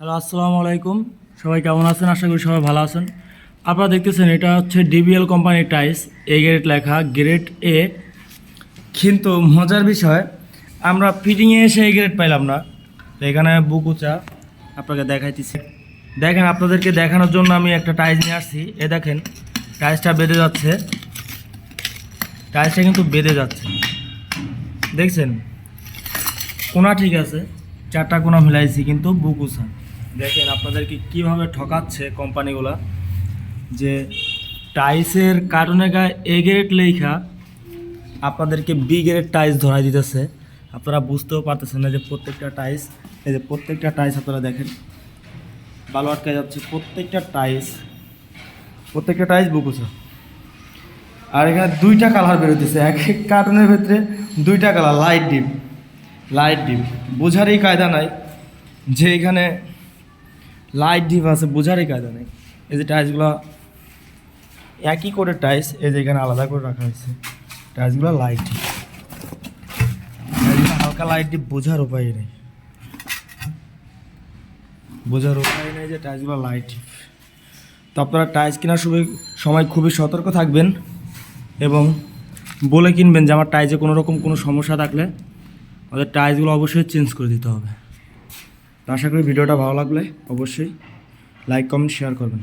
Hello, আসসালামু আলাইকুম। সবাই কেমন আছেন? আশা করি সবাই ভালো আছেন। আপনারা দেখতেছেন এটা হচ্ছে ডিবিএল কোম্পানির টাইলস, এ গ্রেড লেখা, গ্রেড এ। কিন্তু মজার বিষয়, আমরা ফিটিংয়ে এসে এ গ্রেড পাইলাম না। তো এখানে বুকুচা আপনাকে দেখাইতেছি। দেখেন, আপনাদেরকে দেখানোর জন্য আমি একটা টাইলস নিয়ে আসছি। এ দেখেন, টাইলসটা বেঁধে যাচ্ছে। টাইলসটা কিন্তু বেঁধে যাচ্ছে, দেখছেন? কোনা ঠিক আছে, চারটা কোনা মিলাইছি, কিন্তু বুকুচা। দেখেন আপনাদেরকে কীভাবে ঠকাচ্ছে কোম্পানিগুলা, যে টাইলসের কার্টুনে গায়ে এ গ্রেড লেখা আপনাদেরকে বি গ্রেড টাইলস ধরাই দিতেছে। আপনারা বুঝতেও পারতেছেন না যে প্রত্যেকটা টাইলস, এই যে প্রত্যেকটা টাইলস আপনারা দেখেন ভালো আটকে যাচ্ছে। প্রত্যেকটা টাইলস বুকুচা। আর এখানে দুইটা কালার বেরোতেছে, এক এক কার্টুনের ভেতরে দুইটা কালার, লাইট ডিপ। বোঝারই কায়দা নাই যে এখানে লাইট ডিপ আছে, বোঝারই কায়দা নেই। এই যে টাইলসগুলো একই করে টাইলস, এই যে এখানে আলাদা করে রাখা হয়েছে। টাইলসগুলো লাইট ডিপ, হালকা লাইট ডিপ, বোঝার উপায় নেই যে টাইলসগুলো লাইট ডিপ। তো আপনারা টাইলস কেনার সময় খুবই সতর্ক থাকবেন এবং বলে কিনবেন যে আমার টাইলসে কোনো রকম কোনো সমস্যা থাকলে আমাদের টাইলসগুলো অবশ্যই চেঞ্জ করে দিতে হবে। তো আশা করি ভিডিওটা ভালো লাগলে অবশ্যই লাইক, কমেন্ট, শেয়ার করবেন।